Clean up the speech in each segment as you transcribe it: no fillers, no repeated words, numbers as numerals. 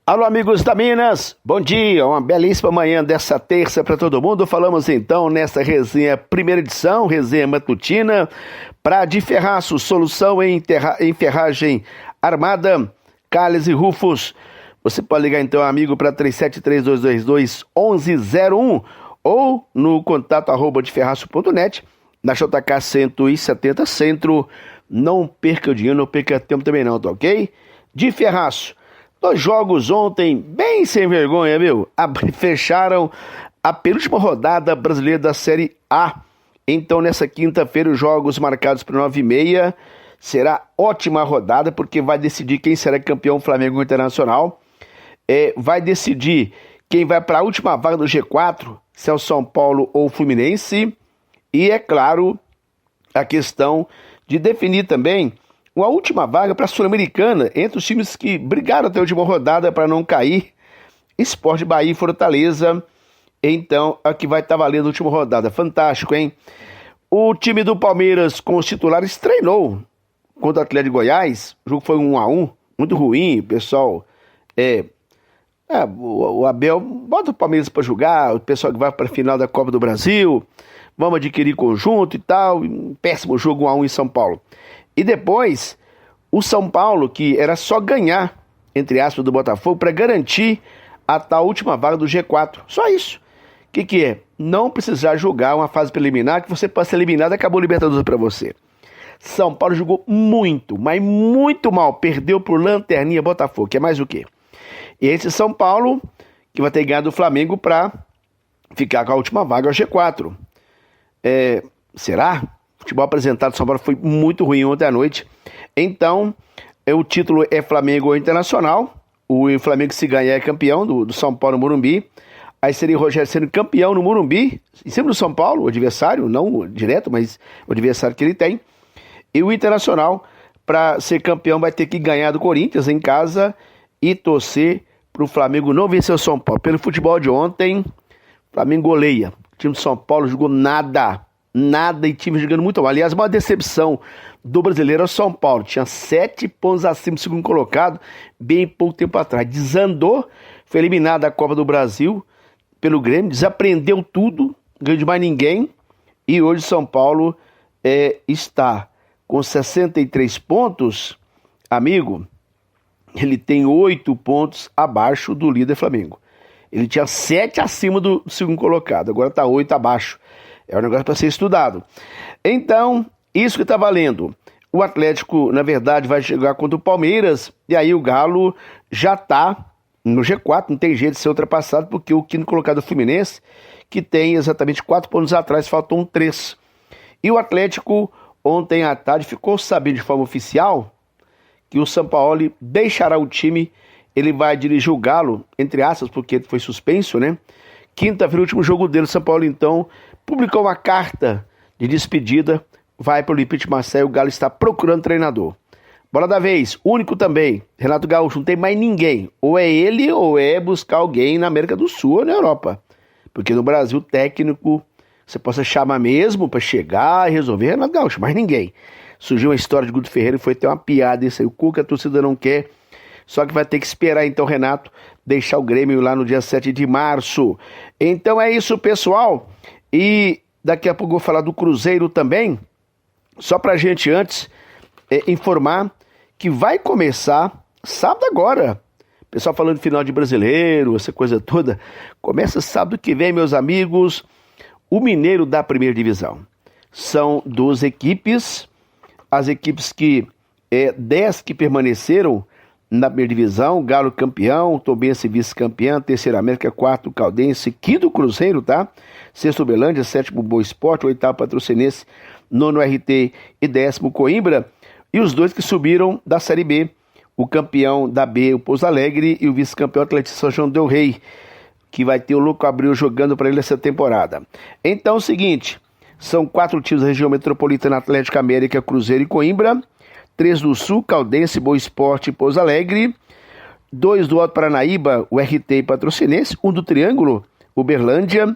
Alô, amigos da Minas, bom dia, uma belíssima manhã dessa terça para todo mundo. Falamos então nesta resenha, primeira edição, resenha matutina, para de Ferraço, solução em ferragem armada, calhas e rufos. Você pode ligar então, amigo, para 3732221101 ou no contato @deferraço.net, na JK 170 Centro. Não perca o dinheiro, não perca tempo também não, tá ok? De Ferraço. 2 jogos ontem, bem sem vergonha, viu? Fecharam a penúltima rodada brasileira da Série A. Então, nessa quinta-feira, os jogos marcados para 9h30. Será ótima rodada, porque vai decidir quem será campeão Flamengo Internacional. Vai decidir quem vai para a última vaga do G4, se é o São Paulo ou o Fluminense. E, é claro, a questão de definir também uma última vaga para a Sul-Americana, entre os times que brigaram até a última rodada para não cair, Sport, Bahia e Fortaleza. Então, é que vai estar valendo a última rodada. Fantástico, hein? O time do Palmeiras, com os titulares, treinou contra o Atlético de Goiás. O jogo foi 1-1, muito ruim, pessoal. O Abel bota o Palmeiras para jogar, o pessoal que vai para a final da Copa do Brasil, vamos adquirir conjunto e tal. Péssimo jogo, 1-1 em São Paulo. E depois, o São Paulo, que era só ganhar, entre aspas, do Botafogo, para garantir a tal última vaga do G4. Só isso. O que é? Não precisar jogar uma fase preliminar, que você pode ser eliminado e acabou o Libertadores para você. São Paulo jogou muito, mas muito mal. Perdeu por lanterninha Botafogo, que é mais o quê? E esse São Paulo, que vai ter ganhado o Flamengo para ficar com a última vaga ao G4. Será? O futebol apresentado do São Paulo foi muito ruim ontem à noite. Então, o título é Flamengo Internacional. O Flamengo, se ganhar, é campeão do São Paulo no Morumbi. Aí seria o Rogério sendo campeão no Morumbi, em cima do São Paulo, o adversário, não direto, mas o adversário que ele tem. E o Internacional, para ser campeão, vai ter que ganhar do Corinthians em casa e torcer para o Flamengo não vencer o São Paulo. Pelo futebol de ontem, o Flamengo goleia. O time do São Paulo jogou nada e time jogando muito mal. Aliás, uma decepção do brasileiro é o São Paulo. Tinha 7 pontos acima do segundo colocado, bem pouco tempo atrás. Desandou, foi eliminado da Copa do Brasil pelo Grêmio, desaprendeu tudo, ganhou de mais ninguém. E hoje o São Paulo está com 63 pontos, amigo. Ele tem 8 pontos abaixo do líder Flamengo. Ele tinha 7 acima do segundo colocado, agora está 8 abaixo. É um negócio para ser estudado. Então, isso que está valendo. O Atlético, na verdade, vai chegar contra o Palmeiras, e aí o Galo já está no G4, não tem jeito de ser ultrapassado, porque o quinto colocado é o Fluminense, que tem exatamente 4 pontos atrás, faltam 3. E o Atlético, ontem à tarde, ficou sabendo de forma oficial que o Sampaoli deixará o time. Ele vai dirigir o Galo, entre aspas, porque foi suspenso, né? Quinta-feira, o último jogo dele, o São Paulo, então, publicou uma carta de despedida, vai para o Olympique de Marseille, o Galo está procurando treinador. Bola da vez, único também, Renato Gaúcho, não tem mais ninguém. Ou é ele, ou é buscar alguém na América do Sul ou na Europa. Porque no Brasil, técnico, você possa chamar mesmo para chegar e resolver, Renato Gaúcho, mais ninguém. Surgiu uma história de Guto Ferreira e foi ter uma piada, isso aí, o Cuca, a torcida não quer. Só que vai ter que esperar, então, Renato deixar o Grêmio lá no dia 7 de março. Então é isso, pessoal. E daqui a pouco eu vou falar do Cruzeiro também. Só pra gente antes informar que vai começar sábado agora. Pessoal falando de final de Brasileiro, essa coisa toda. Começa sábado que vem, meus amigos, o Mineiro da primeira divisão. São 12 equipes. As equipes que 10 que permaneceram na primeira divisão: Galo campeão, Tombense vice-campeão, terceiro América, quarto Caldense, quinto Cruzeiro, tá? Sexto Uberlândia, sétimo Boa Esporte, oitavo Patrocinense, nono RT e décimo Coimbra. E os 2 que subiram da Série B, o campeão da B, o Pouso Alegre, e o vice-campeão Atlético São João del Rei, que vai ter o Louco Abreu jogando para ele essa temporada. Então é o seguinte, são 4 times da região metropolitana: Atlético, América, Cruzeiro e Coimbra. 3 do Sul, Caldense, Boa Esporte e Pouso Alegre. 2 do Alto Paranaíba, o RT e Patrocinense. 1 do Triângulo, Uberlândia.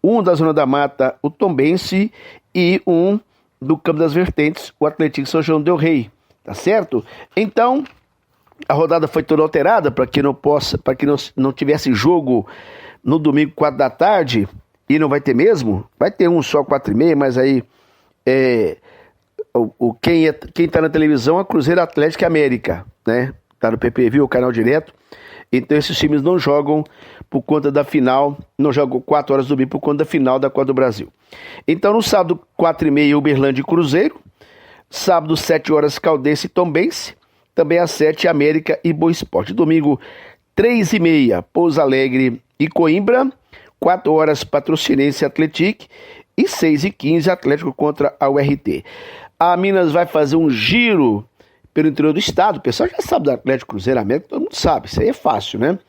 1 da Zona da Mata, o Tombense. E 1 do Campo das Vertentes, o Atlético São João del Rei. Tá certo? Então, A rodada foi toda alterada para que não tivesse jogo no domingo 4 da tarde, e não vai ter mesmo. Vai ter um só 4h30, mas aí quem tá na televisão é Cruzeiro, Atlético e América, né? Tá no PPV, o canal direto. Então esses times não jogam por conta da final, não jogam 4 horas do domingo por conta da final da Copa do Brasil. Então no sábado 4h30 Uberlândia e Cruzeiro, sábado 7 horas Caldense e Tombense, também às 7 América e Boa Esporte. Domingo 3h30 Pouso Alegre e Coimbra, 4 horas Patrocinense e Atlético e 6h15 Atlético contra a URT. A Minas vai fazer um giro pelo interior do estado. O pessoal já sabe do Atlético, Cruzeiro, América, todo mundo sabe, isso aí é fácil, né?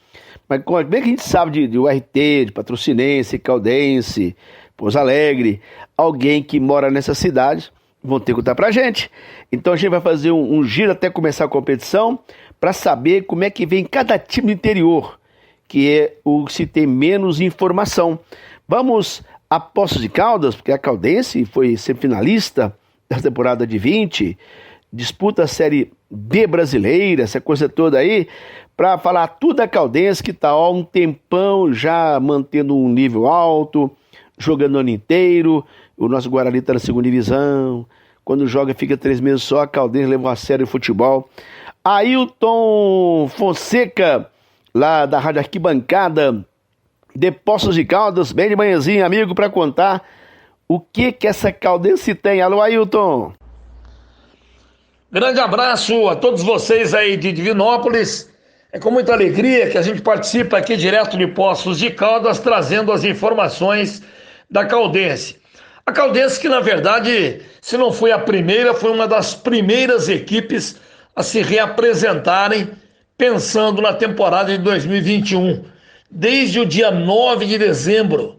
Mas como é que a gente sabe de URT, de Patrocinense, Caldense, Pouso Alegre? Alguém que mora nessa cidade vão ter que contar pra gente. Então a gente vai fazer um giro até começar a competição para saber como é que vem cada time do interior, que é o que se tem menos informação. Vamos a Poços de Caldas, porque a Caldense foi semifinalista da temporada de 20, disputa a Série D brasileira, essa coisa toda aí, para falar tudo da Caldense, que está há um tempão já mantendo um nível alto, jogando o ano inteiro. O nosso Guarani está na segunda divisão, quando joga fica 3 meses só. A Caldense levou a sério o futebol. Ailton Fonseca, lá da Rádio Arquibancada de Poços de Caldas, bem de manhãzinha, amigo, para contar o que essa Caldense tem. Alô, Ailton. Grande abraço a todos vocês aí de Divinópolis. É com muita alegria que a gente participa aqui direto de Poços de Caldas, trazendo as informações da Caldense. A Caldense que, na verdade, se não foi a primeira, foi uma das primeiras equipes a se reapresentarem pensando na temporada de 2021. Desde o dia 9 de dezembro,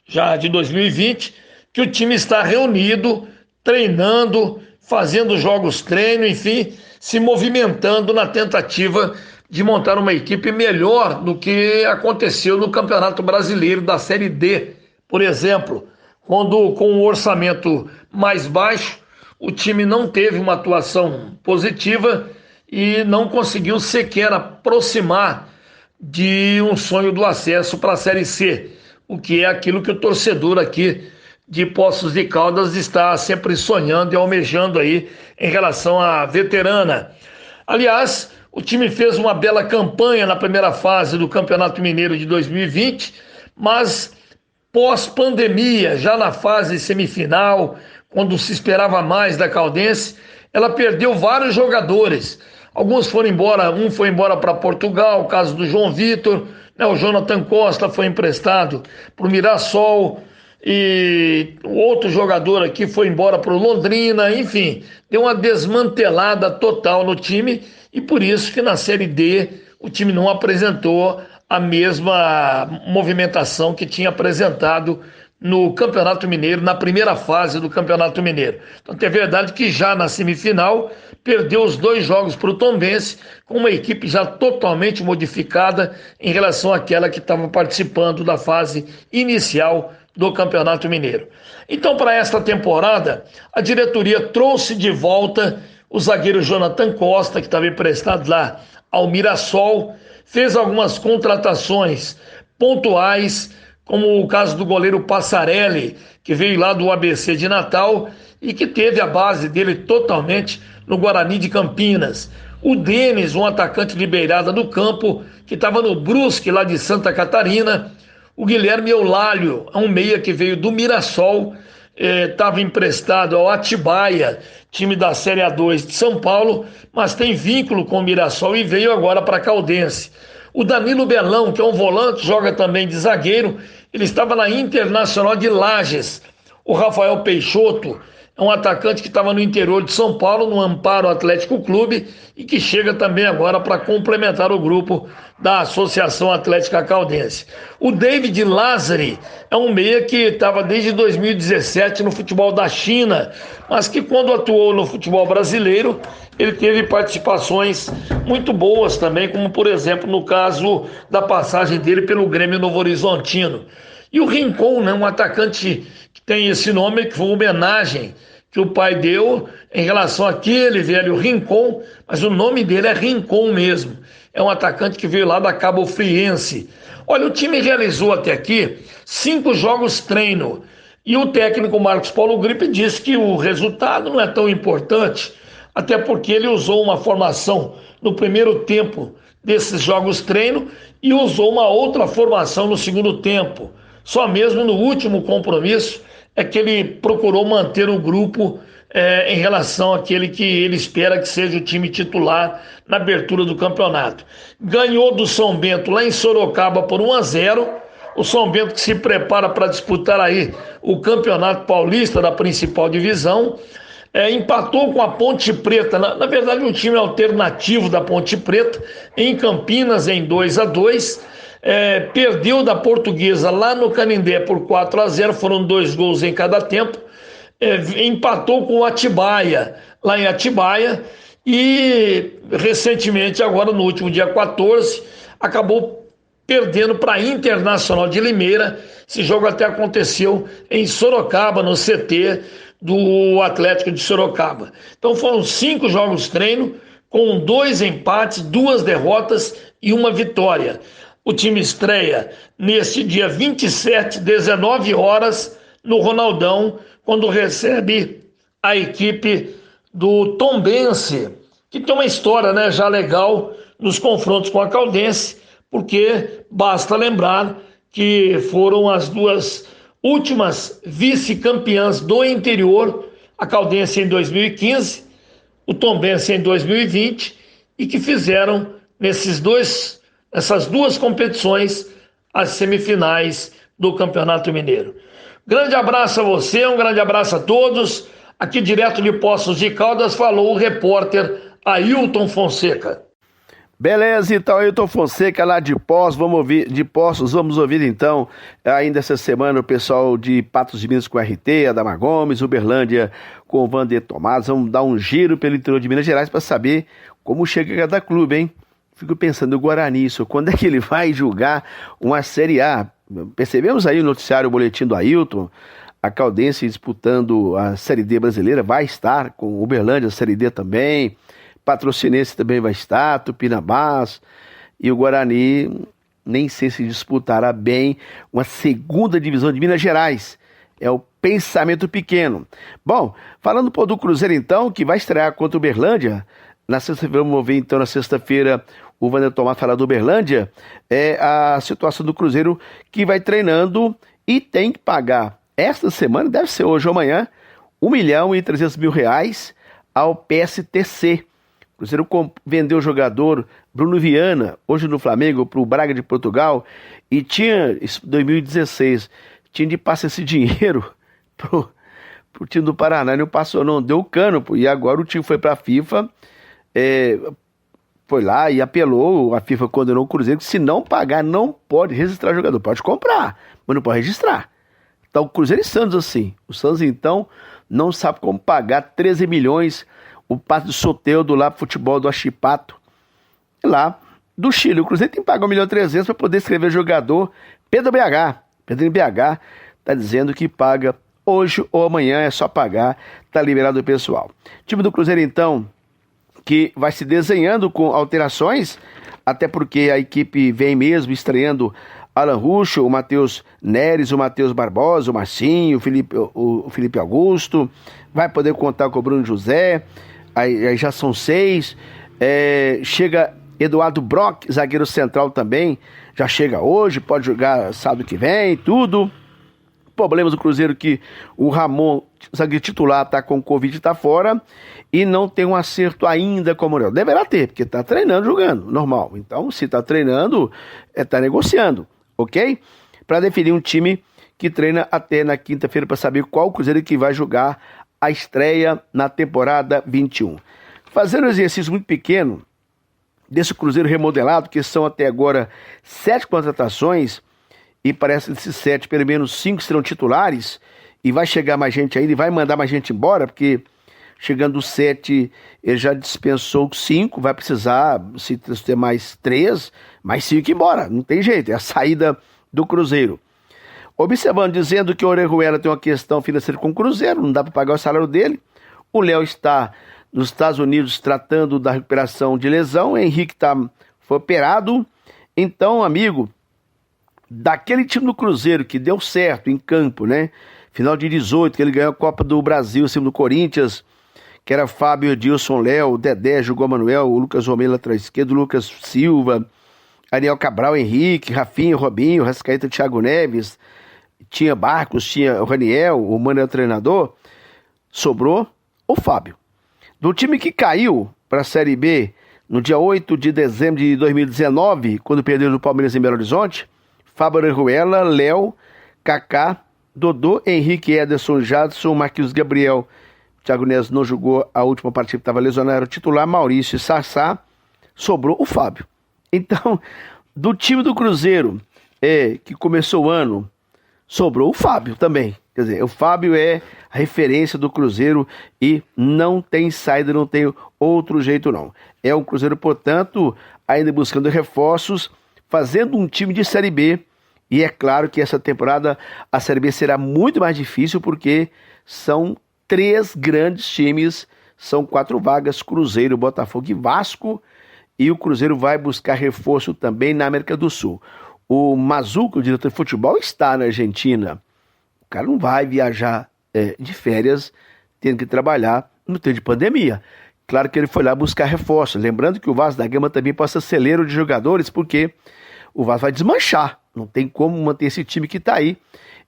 já de 2020, que o time está reunido, treinando, fazendo jogos treino, enfim, se movimentando na tentativa de montar uma equipe melhor do que aconteceu no Campeonato Brasileiro da Série D, por exemplo, quando com um orçamento mais baixo, o time não teve uma atuação positiva e não conseguiu sequer aproximar de um sonho do acesso para a Série C, o que é aquilo que o torcedor aqui de Poços de Caldas está sempre sonhando e almejando aí em relação à veterana. Aliás, o time fez uma bela campanha na primeira fase do Campeonato Mineiro de 2020, mas pós-pandemia, já na fase semifinal, quando se esperava mais da Caldense, ela perdeu vários jogadores. Alguns foram embora, um foi embora para Portugal, o caso do João Vitor, né, o Jonathan Costa foi emprestado para o Mirassol, e o outro jogador aqui foi embora para o Londrina, enfim, deu uma desmantelada total no time, e por isso que na Série D o time não apresentou a mesma movimentação que tinha apresentado no Campeonato Mineiro, na primeira fase do Campeonato Mineiro. Então é verdade que já na semifinal perdeu os 2 jogos para o Tombense, com uma equipe já totalmente modificada em relação àquela que estava participando da fase inicial do Campeonato Mineiro. Então, para esta temporada, a diretoria trouxe de volta o zagueiro Jonathan Costa, que estava emprestado lá ao Mirassol, fez algumas contratações pontuais, como o caso do goleiro Passarelli, que veio lá do ABC de Natal e que teve a base dele totalmente no Guarani de Campinas. O Denis, um atacante de beirada do campo, que estava no Brusque lá de Santa Catarina. O Guilherme Eulálio, um meia que veio do Mirassol, estava emprestado ao Atibaia, time da Série A2 de São Paulo, mas tem vínculo com o Mirassol e veio agora para a Caldense. O Danilo Belão, que é um volante, joga também de zagueiro, ele estava na Internacional de Lages. O Rafael Peixoto é um atacante que estava no interior de São Paulo, no Amparo Atlético Clube, e que chega também agora para complementar o grupo da Associação Atlética Caldense. O David Lázari é um meia que estava desde 2017 no futebol da China, mas que quando atuou no futebol brasileiro, ele teve participações muito boas também, como por exemplo no caso da passagem dele pelo Grêmio Novo Horizontino. E o Rincon, né, um atacante que tem esse nome, que foi uma homenagem que o pai deu em relação àquele velho Rincon, mas o nome dele é Rincon mesmo. É um atacante que veio lá da Cabo Friense. Olha, o time realizou até aqui 5 jogos treino. E o técnico Marcos Paulo Gripe disse que o resultado não é tão importante, até porque ele usou uma formação no primeiro tempo desses jogos treino e usou uma outra formação no segundo tempo. Só mesmo no último compromisso é que ele procurou manter o grupo em relação àquele que ele espera que seja o time titular na abertura do campeonato. Ganhou do São Bento lá em Sorocaba por 1-0. O São Bento que se prepara para disputar aí o Campeonato Paulista da principal divisão. Empatou com a Ponte Preta, na verdade um time alternativo da Ponte Preta, em Campinas em 2-2. Perdeu da Portuguesa lá no Canindé por 4-0, foram 2 gols em cada tempo. Empatou com o Atibaia, lá em Atibaia, e recentemente, agora no último dia 14, acabou perdendo para a Internacional de Limeira. Esse jogo até aconteceu em Sorocaba, no CT do Atlético de Sorocaba. Então foram 5 jogos treino, com 2 empates, 2 derrotas e 1 vitória. O time estreia neste dia 27, 19 horas, no Ronaldão, quando recebe a equipe do Tombense, que tem uma história, né, já legal nos confrontos com a Caldense, porque basta lembrar que foram as 2 últimas vice-campeãs do interior, a Caldense em 2015, o Tombense em 2020, e que fizeram nessas 2 competições as semifinais do Campeonato Mineiro. Grande abraço a você, um grande abraço a todos. Aqui direto de Poços de Caldas falou o repórter Ailton Fonseca. Beleza, então, Ailton Fonseca lá de Poços, vamos ouvir então, ainda essa semana, o pessoal de Patos de Minas com o RT, Adamar Gomes, Uberlândia com o Vander Tomás. Vamos dar um giro pelo interior de Minas Gerais para saber como chega cada clube, hein? Fico pensando no Guarani, quando é que ele vai jogar uma Série A? Percebemos aí o noticiário, o boletim do Ailton, a Caldense disputando a Série D brasileira, vai estar com o Uberlândia, a Série D também, Patrocinense também vai estar, Tupinambás, e o Guarani nem sei se disputará bem uma segunda divisão de Minas Gerais. É o pensamento pequeno. Bom, falando do Cruzeiro então, que vai estrear contra o Uberlândia, na sexta-feira, vamos ver então na sexta-feira o Vander Tomás falar do Uberlândia, a situação do Cruzeiro que vai treinando e tem que pagar esta semana, deve ser hoje ou amanhã, R$1.300.000 ao PSTC. O Cruzeiro vendeu o jogador Bruno Viana, hoje no Flamengo, para o Braga de Portugal, e tinha, em 2016, tinha de passar esse dinheiro pro time do Paraná, não passou não, deu cano, e agora o time foi para a FIFA, foi lá e apelou, a FIFA condenou o Cruzeiro, que se não pagar, não pode registrar jogador, pode comprar, mas não pode registrar. Então o Cruzeiro e Santos assim, o Santos então não sabe como pagar 13 milhões, o passe do Soteldo lá pro futebol do Achipato, lá do Chile. O Cruzeiro tem que pagar 1.300.000 para poder escrever jogador. Pedro BH tá dizendo que paga hoje ou amanhã, é só pagar, tá liberado o pessoal. O time do Cruzeiro então, que vai se desenhando com alterações, até porque a equipe vem mesmo estreando Alan Ruschel, o Matheus Neres, o Matheus Barbosa, o Marcinho, o Felipe Augusto, vai poder contar com o Bruno José, aí já são 6, chega Eduardo Brock, zagueiro central também, já chega hoje, pode jogar sábado que vem, tudo. Problemas do Cruzeiro que o Ramon, zagueiro titular, está com Covid e está fora, e não tem um acerto ainda com o Morel. Deverá ter, porque está treinando, jogando, normal. Então, se está treinando, está negociando, ok? Para definir um time que treina até na quinta-feira para saber qual Cruzeiro que vai jogar a estreia na temporada 21. Fazendo um exercício muito pequeno desse Cruzeiro remodelado, que são até agora 7 contratações, e parece que desses 7, pelo menos 5 serão titulares, e vai chegar mais gente ainda, e vai mandar mais gente embora, porque chegando os 7, ele já dispensou 5, vai precisar, se ter mais 3, mais 5 embora, não tem jeito, é a saída do Cruzeiro. Observando, dizendo que o Orejuela tem uma questão financeira com o Cruzeiro, não dá para pagar o salário dele. O Léo está nos Estados Unidos tratando da recuperação de lesão. O Henrique foi operado. Então, amigo, daquele time do Cruzeiro que deu certo em campo, né? Final de 18, que ele ganhou a Copa do Brasil, acima do Corinthians, que era Fábio, Edilson, Léo, Dedé, Jogou Manuel, o Lucas Romero lateral esquerdo, Lucas Silva, Ariel Cabral, Henrique, Rafinha, Robinho, Rascaeta, Thiago Neves, tinha Barcos, tinha o Raniel, o Manuel treinador, sobrou o Fábio. Do time que caiu para a Série B no dia 8 de dezembro de 2019, quando perdeu do Palmeiras em Belo Horizonte, Fábio Orejuela, Léo, Kaká, Dodô, Henrique, Ederson, Jadson, Marquinhos Gabriel, Thiago Neves não jogou a última partida que estava lesionado, era o titular, Maurício e Sassá, sobrou o Fábio. Então, do time do Cruzeiro, que começou o ano, sobrou o Fábio também. Quer dizer, o Fábio é a referência do Cruzeiro e não tem saída, não tem outro jeito não. É um Cruzeiro, portanto, ainda buscando reforços, fazendo um time de Série B. E é claro que essa temporada a Série B será muito mais difícil porque são 3 grandes times, são 4 vagas, Cruzeiro, Botafogo e Vasco, e o Cruzeiro vai buscar reforço também na América do Sul. O Mazuco, o diretor de futebol, está na Argentina. O cara não vai viajar de férias tendo que trabalhar no tempo de pandemia. Claro que ele foi lá buscar reforço. Lembrando que o Vasco da Gama também passa celeiro de jogadores, porque o Vasco vai desmanchar. Não tem como manter esse time que está aí.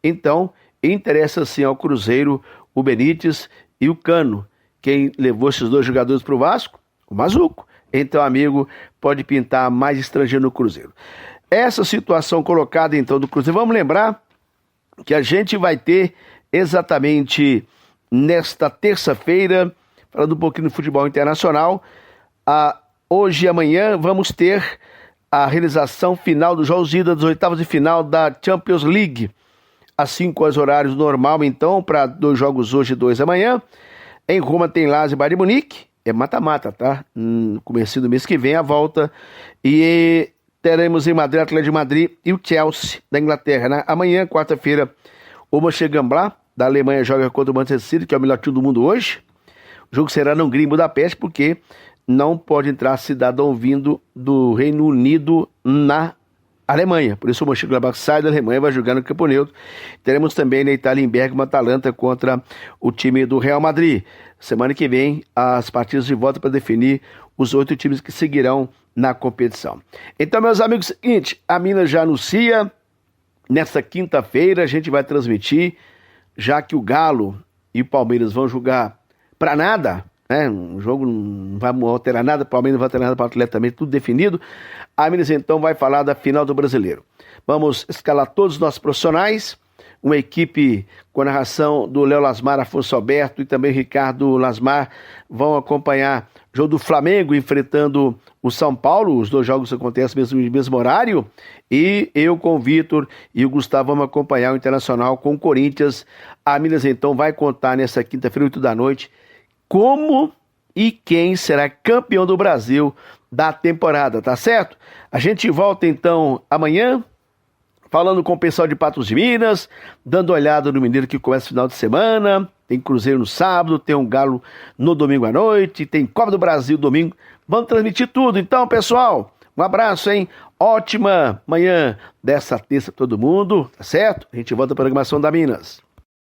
Então, interessa sim ao Cruzeiro o Benítez e o Cano. Quem levou esses 2 jogadores para o Vasco? O Mazuco. Então, amigo, pode pintar mais estrangeiro no Cruzeiro. Essa situação colocada, então, do Cruzeiro, vamos lembrar que a gente vai ter exatamente nesta terça-feira, falando um pouquinho do futebol internacional, hoje e amanhã vamos ter a realização final dos jogos de ida das oitavas de final da Champions League, às 5 horas horários normal, então, para 2 jogos hoje e 2 amanhã. Em Roma tem Lazio e Bayern de Munique, é mata-mata, tá? No começo do mês que vem a volta. E teremos em Madrid, Atlético de Madrid e o Chelsea da Inglaterra, né? Amanhã, quarta-feira, o Mönchengladbach da Alemanha joga contra o Manchester City, que é o melhor time do mundo hoje. O jogo será na Hungria, em Budapeste, porque não pode entrar cidadão vindo do Reino Unido na Alemanha. Por isso o Mönchengladbach sai da Alemanha e vai jogar no campo neutro. Teremos também na Itália, em Bergamo, Atalanta contra o time do Real Madrid. Semana que vem, as partidas de volta para definir os 8 times que seguirão na competição. Então, meus amigos, seguinte, a Minas já anuncia, nesta quinta-feira a gente vai transmitir, já que o Galo e o Palmeiras vão jogar para nada, né? O jogo não vai alterar nada, o Palmeiras não vai alterar nada para o Atlético também, tudo definido. A Minas então vai falar da final do Brasileiro. Vamos escalar todos os nossos profissionais, uma equipe com a narração do Léo Lasmar, Afonso Alberto e também Ricardo Lasmar vão acompanhar o jogo do Flamengo enfrentando o São Paulo. Os 2 jogos acontecem no mesmo horário. E eu com o Vitor e o Gustavo vamos acompanhar o Internacional com o Corinthians. A Minas então vai contar nessa quinta-feira, 8 da noite, como e quem será campeão do Brasil da temporada, tá certo? A gente volta então amanhã, falando com o pessoal de Patos de Minas, dando olhada no Mineiro que começa o final de semana, tem Cruzeiro no sábado, tem um Galo no domingo à noite, tem Copa do Brasil domingo, vamos transmitir tudo. Então, pessoal, um abraço, hein? Ótima manhã dessa terça pra todo mundo, tá certo? A gente volta à programação da Minas.